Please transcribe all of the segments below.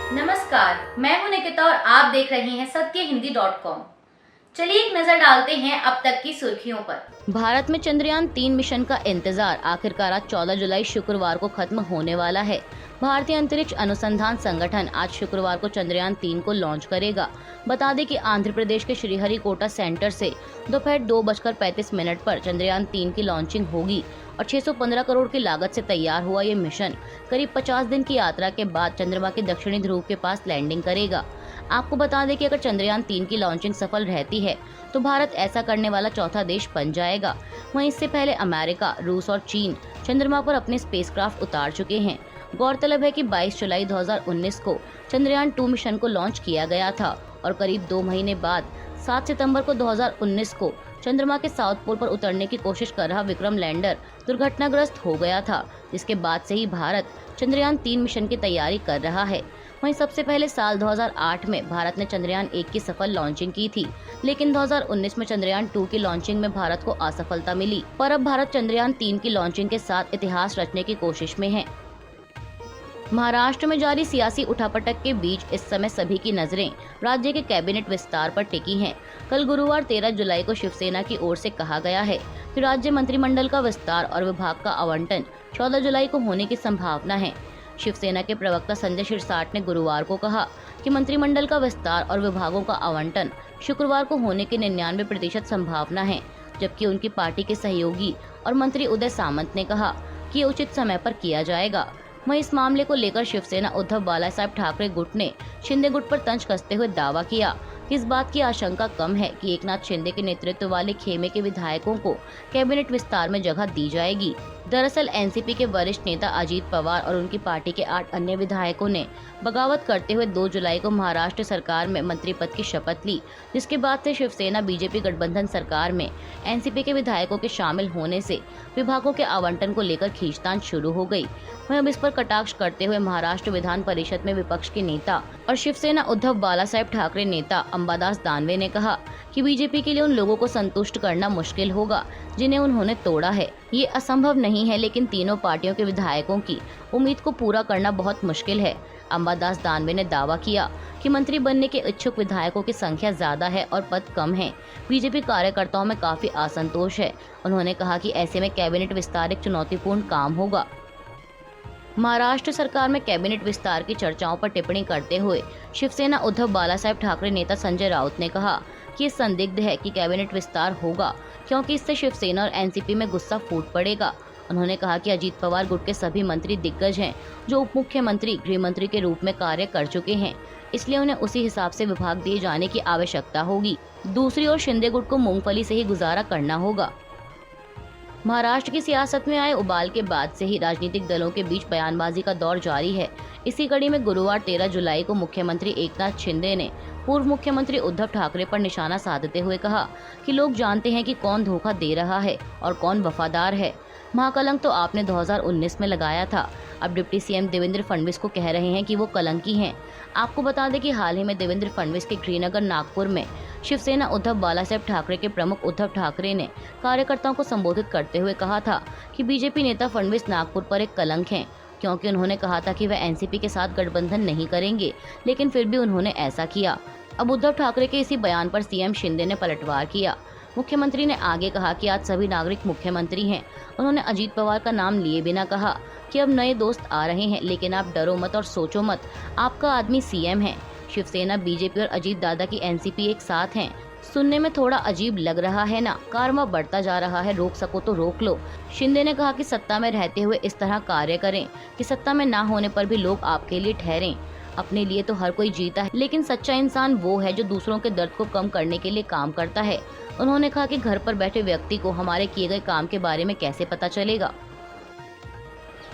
नमस्कार, मैं हूं निकिता और आप देख रहे हैं सत्यहिंदी.com। चलिए एक नजर डालते हैं अब तक की सुर्खियों पर। भारत में चंद्रयान 3 मिशन का इंतजार आखिरकार आज 14 जुलाई शुक्रवार को खत्म होने वाला है। भारतीय अंतरिक्ष अनुसंधान संगठन आज शुक्रवार को चंद्रयान 3 को लॉन्च करेगा। बता दें कि आंध्र प्रदेश के श्रीहरिकोटा सेंटर से दोपहर 2:35 पर चंद्रयान 3 की लॉन्चिंग होगी और 615 करोड़ की लागत से तैयार हुआ ये मिशन करीब 50 दिन की यात्रा के बाद चंद्रमा के दक्षिणी ध्रुव के पास लैंडिंग करेगा। आपको बता दें कि अगर चंद्रयान 3 की लॉन्चिंग सफल रहती है तो भारत ऐसा करने वाला चौथा देश बन जाएगा। वहीं इससे पहले अमेरिका, रूस और चीन चंद्रमा पर अपने स्पेसक्राफ्ट उतार चुके हैं। गौरतलब है कि 22 जुलाई 2019 को चंद्रयान 2 मिशन को लॉन्च किया गया था और करीब 2 महीने बाद 7 सितंबर को 2019 को चंद्रमा के साउथ पोल पर उतरने की कोशिश कर रहा विक्रम लैंडर दुर्घटनाग्रस्त हो गया था, जिसके बाद से ही भारत चंद्रयान 3 मिशन की तैयारी कर रहा है। वहीं सबसे पहले साल 2008 में भारत ने चंद्रयान 1 की सफल लॉन्चिंग की थी, लेकिन 2019 में चंद्रयान 2 की लॉन्चिंग में भारत को असफलता मिली। पर अब भारत चंद्रयान 3 की लॉन्चिंग के साथ इतिहास रचने की कोशिश में है। महाराष्ट्र में जारी सियासी उठापटक के बीच इस समय सभी की नजरें राज्य के कैबिनेट विस्तार पर टिकी हैं। कल गुरुवार 13 जुलाई को शिवसेना की ओर से कहा गया है कि राज्य मंत्रिमंडल का विस्तार और विभाग का आवंटन 14 जुलाई को होने की संभावना है। शिवसेना के प्रवक्ता संजय शिरसाट ने गुरुवार को कहा कि मंत्रिमंडल का विस्तार और विभागों का आवंटन शुक्रवार को होने की 99% संभावना है, जबकि उनकी पार्टी के सहयोगी और मंत्री उदय सामंत ने कहा कि उचित समय पर किया जाएगा। वहीं इस मामले को लेकर शिवसेना उद्धव बालासाहेब ठाकरे गुट ने शिंदे गुट पर तंज कसते हुए दावा किया कि इस बात की आशंका कम है कि एकनाथ शिंदे के नेतृत्व वाले खेमे के विधायकों को कैबिनेट विस्तार में जगह दी जाएगी। दरअसल एनसीपी के वरिष्ठ नेता अजीत पवार और उनकी पार्टी के 8 अन्य विधायकों ने बगावत करते हुए 2 जुलाई को महाराष्ट्र सरकार में मंत्री पद की शपथ ली, जिसके बाद से शिवसेना बीजेपी गठबंधन सरकार में एनसीपी के विधायकों के शामिल होने से विभागों के आवंटन को लेकर खींचतान शुरू हो गई। वहीं अब इस पर कटाक्ष करते हुए महाराष्ट्र विधान परिषद में विपक्ष के नेता और शिवसेना उद्धव बालासाहेब ठाकरे नेता अंबादास दानवे ने कहा कि बीजेपी के लिए उन लोगों को संतुष्ट करना मुश्किल होगा जिन्हें उन्होंने तोड़ा है। ये असंभव नहीं है, लेकिन तीनों पार्टियों के विधायकों की उम्मीद को पूरा करना बहुत मुश्किल है। अंबादास दानवे ने दावा किया कि मंत्री बनने के इच्छुक विधायकों की संख्या ज्यादा है और पद कम है। बीजेपी कार्यकर्ताओं में काफी असंतोष है। उन्होंने कहा कि ऐसे में कैबिनेट विस्तार एक चुनौतीपूर्ण काम होगा। महाराष्ट्र सरकार में कैबिनेट विस्तार की चर्चाओं पर टिप्पणी करते हुए शिवसेना उद्धव बालासाहेब ठाकरे नेता संजय राउत ने कहा कि ये संदिग्ध है कि कैबिनेट विस्तार होगा, क्योंकि इससे शिवसेना और एनसीपी में गुस्सा फूट पड़ेगा। उन्होंने कहा कि अजीत पवार गुट के सभी मंत्री दिग्गज हैं जो उप मुख्यमंत्री, गृह मंत्री के रूप में कार्य कर चुके हैं, इसलिए उन्हें उसी हिसाब से विभाग दिए जाने की आवश्यकता होगी। दूसरी ओर शिंदे गुट को मूंगफली से ही गुजारा करना होगा। महाराष्ट्र की सियासत में आए उबाल के बाद से ही राजनीतिक दलों के बीच बयानबाजी का दौर जारी है। इसी कड़ी में गुरुवार 13 जुलाई को मुख्यमंत्री एकनाथ शिंदे ने पूर्व मुख्यमंत्री उद्धव ठाकरे पर निशाना साधते हुए कहा कि लोग जानते हैं कि कौन धोखा दे रहा है और कौन वफादार है। महाकलंक तो आपने 2019 में लगाया था, अब डिप्टी सीएम देवेंद्र फडणवीस को कह रहे हैं कि वो कलंकी हैं। आपको बता दें कि हाल ही में देवेंद्र फडणवीस के गृहनगर नागपुर में शिवसेना उद्धव बालासाहेब ठाकरे के प्रमुख उद्धव ठाकरे ने कार्यकर्ताओं को संबोधित करते हुए कहा था कि बीजेपी नेता फडणवीस नागपुर पर एक कलंक हैं, क्योंकि उन्होंने कहा था कि वह एनसीपी के साथ गठबंधन नहीं करेंगे, लेकिन फिर भी उन्होंने ऐसा किया। अब उद्धव ठाकरे के इसी बयान पर सीएम शिंदे ने पलटवार किया। मुख्यमंत्री ने आगे कहा कि आज सभी नागरिक मुख्यमंत्री हैं। उन्होंने अजीत पवार का नाम लिए बिना कहा कि अब नए दोस्त आ रहे हैं, लेकिन आप डरो मत और सोचो मत, आपका आदमी सीएम है। शिवसेना, बीजेपी और अजीत दादा की एनसीपी एक साथ हैं। सुनने में थोड़ा अजीब लग रहा है ना? कारवा बढ़ता जा रहा है, रोक सको तो रोक लो। शिंदे ने कहा कि सत्ता में रहते हुए इस तरह कार्य करें कि सत्ता में ना होने पर भी लोग आपके लिए ठहरें। अपने लिए तो हर कोई जीता है, लेकिन सच्चा इंसान वो है जो दूसरों के दर्द को कम करने के लिए काम करता है। उन्होंने कहा कि घर पर बैठे व्यक्ति को हमारे किए गए काम के बारे में कैसे पता चलेगा।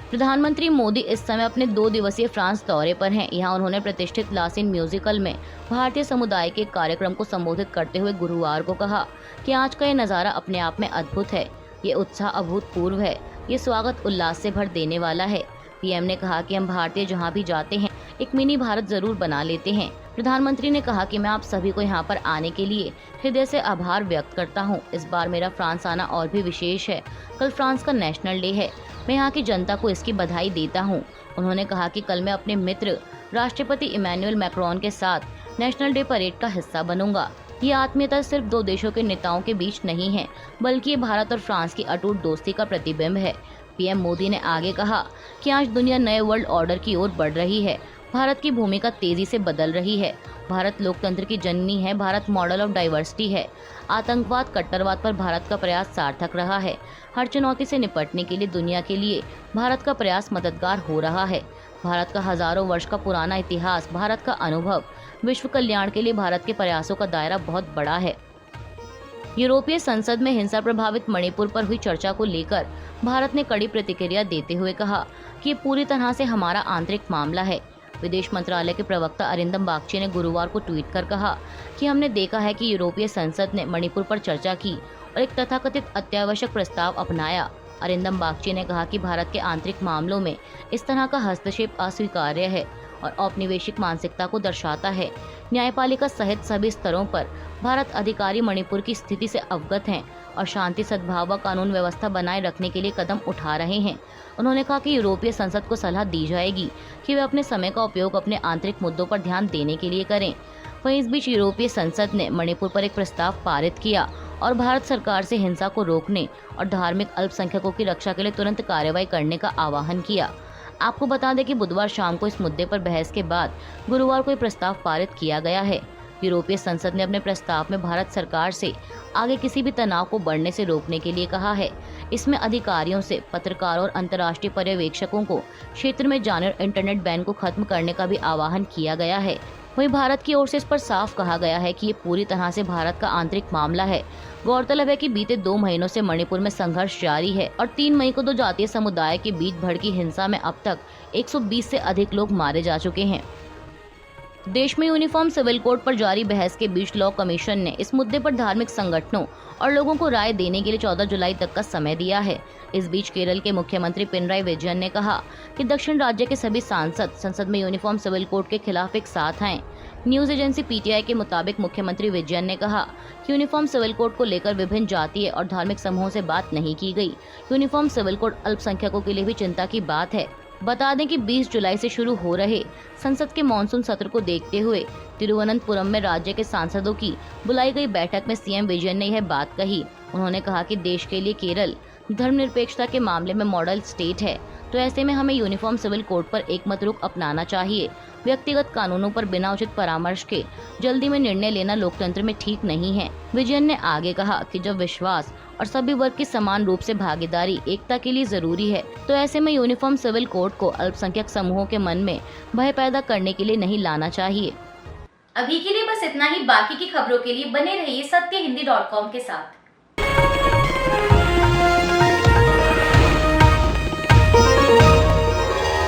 प्रधानमंत्री मोदी इस समय अपने 2 दिवसीय फ्रांस दौरे पर हैं। यहाँ उन्होंने प्रतिष्ठित लासिन म्यूजिकल में भारतीय समुदाय के कार्यक्रम को संबोधित करते हुए गुरुवार को कहा कि आज का ये नज़ारा अपने आप में अद्भुत है। ये उत्साह अभूतपूर्व है। ये स्वागत उल्लास से भर देने वाला है। पीएम ने कहा कि हम भारतीय जहाँ भी जाते हैं एक मिनी भारत जरूर बना लेते हैं। प्रधानमंत्री ने कहा कि मैं आप सभी को यहाँ पर आने के लिए हृदय से आभार व्यक्त करता हूँ। इस बार मेरा फ्रांस आना और भी विशेष है। कल फ्रांस का नेशनल डे है। मैं यहाँ की जनता को इसकी बधाई देता हूँ। उन्होंने कहा कि कल मैं अपने मित्र राष्ट्रपति इमैनुअल मैक्रोन के साथ नेशनल डे परेड का हिस्सा बनूंगा। ये आत्मीयता सिर्फ दो देशों के नेताओं के बीच नहीं है, बल्कि ये भारत और फ्रांस की अटूट दोस्ती का प्रतिबिंब है। पीएम मोदी ने आगे कहा कि आज दुनिया नए वर्ल्ड ऑर्डर की ओर बढ़ रही है। भारत की भूमिका तेजी से बदल रही है। भारत लोकतंत्र की जननी है। भारत मॉडल ऑफ डाइवर्सिटी है। आतंकवाद, कट्टरवाद पर भारत का प्रयास सार्थक रहा है। हर चुनौती से निपटने के लिए दुनिया के लिए भारत का प्रयास मददगार हो रहा है। भारत का हजारों वर्ष का पुराना इतिहास, भारत का अनुभव, विश्व कल्याण के लिए भारत के प्रयासों का दायरा बहुत बड़ा है। यूरोपीय संसद में हिंसा प्रभावित मणिपुर पर हुई चर्चा को लेकर भारत ने कड़ी प्रतिक्रिया देते हुए कहा कि ये पूरी तरह से हमारा आंतरिक मामला है। विदेश मंत्रालय के प्रवक्ता अरिंदम बागची ने गुरुवार को ट्वीट कर कहा कि हमने देखा है कि यूरोपीय संसद ने मणिपुर पर चर्चा की और एक तथाकथित अत्यावश्यक प्रस्ताव अपनाया। अरिंदम बागची ने कहा कि भारत के आंतरिक मामलों में इस तरह का हस्तक्षेप अस्वीकार्य है और औपनिवेशिक मानसिकता को दर्शाता है। न्यायपालिका सहित सभी स्तरों पर भारत अधिकारी मणिपुर की स्थिति से अवगत हैं और शांति, सद्भाव व कानून व्यवस्था बनाए रखने के लिए कदम उठा रहे हैं। उन्होंने कहा कि यूरोपीय संसद को सलाह दी जाएगी कि वे अपने समय का उपयोग अपने आंतरिक मुद्दों पर ध्यान देने के लिए करें। वहीं इस बीच यूरोपीय संसद ने मणिपुर पर एक प्रस्ताव पारित किया और भारत सरकार से हिंसा को रोकने और धार्मिक अल्पसंख्यकों की रक्षा के लिए तुरंत कार्रवाई करने का आह्वान किया। आपको बता दें कि बुधवार शाम को इस मुद्दे पर बहस के बाद गुरुवार को ये प्रस्ताव पारित किया गया है। यूरोपीय संसद ने अपने प्रस्ताव में भारत सरकार से आगे किसी भी तनाव को बढ़ने से रोकने के लिए कहा है। इसमें अधिकारियों से पत्रकारों और अंतर्राष्ट्रीय पर्यवेक्षकों को क्षेत्र में जाने और इंटरनेट बैन को खत्म करने का भी आह्वान किया गया है। वहीं भारत की ओर से इस पर साफ कहा गया है कि ये पूरी तरह से भारत का आंतरिक मामला है। गौरतलब है कि बीते 2 महीनों से मणिपुर में संघर्ष जारी है और 3 मई को 2 जातीय समुदाय के बीच भड़की हिंसा में अब तक 120 से अधिक लोग मारे जा चुके हैं। देश में यूनिफॉर्म सिविल कोड पर जारी बहस के बीच लॉ कमीशन ने इस मुद्दे पर धार्मिक संगठनों और लोगों को राय देने के लिए 14 जुलाई तक का समय दिया है। इस बीच केरल के मुख्यमंत्री पिनराई विजयन ने कहा कि दक्षिण राज्य के सभी सांसद संसद में यूनिफॉर्म सिविल कोड के खिलाफ एक साथ हैं। न्यूज एजेंसी पीटीआई के मुताबिक मुख्यमंत्री विजयन ने कहा कि यूनिफॉर्म सिविल कोड को लेकर विभिन्न जातीय और धार्मिक समूहों से बात नहीं की गई। यूनिफॉर्म सिविल कोड अल्पसंख्यकों के लिए भी चिंता की बात है। बता दें कि 20 जुलाई से शुरू हो रहे संसद के मानसून सत्र को देखते हुए तिरुवनंतपुरम में राज्य के सांसदों की बुलाई गई बैठक में सीएम विजयन ने यह बात कही। उन्होंने कहा कि देश के लिए केरल धर्मनिरपेक्षता के मामले में मॉडल स्टेट है, तो ऐसे में हमें यूनिफॉर्म सिविल कोड पर एकमत रुख अपनाना चाहिए। व्यक्तिगत कानूनों पर बिना उचित परामर्श के जल्दी में निर्णय लेना लोकतंत्र में ठीक नहीं है। विजयन ने आगे कहा कि जब विश्वास और सभी वर्ग की समान रूप से भागीदारी एकता के लिए जरूरी है, तो ऐसे में यूनिफॉर्म सिविल कोड को अल्पसंख्यक समूहों के मन में भय पैदा करने के लिए नहीं लाना चाहिए। अभी के लिए बस इतना ही। बाकी की खबरों के लिए बने रहिए सत्यहिंदी.com के साथ।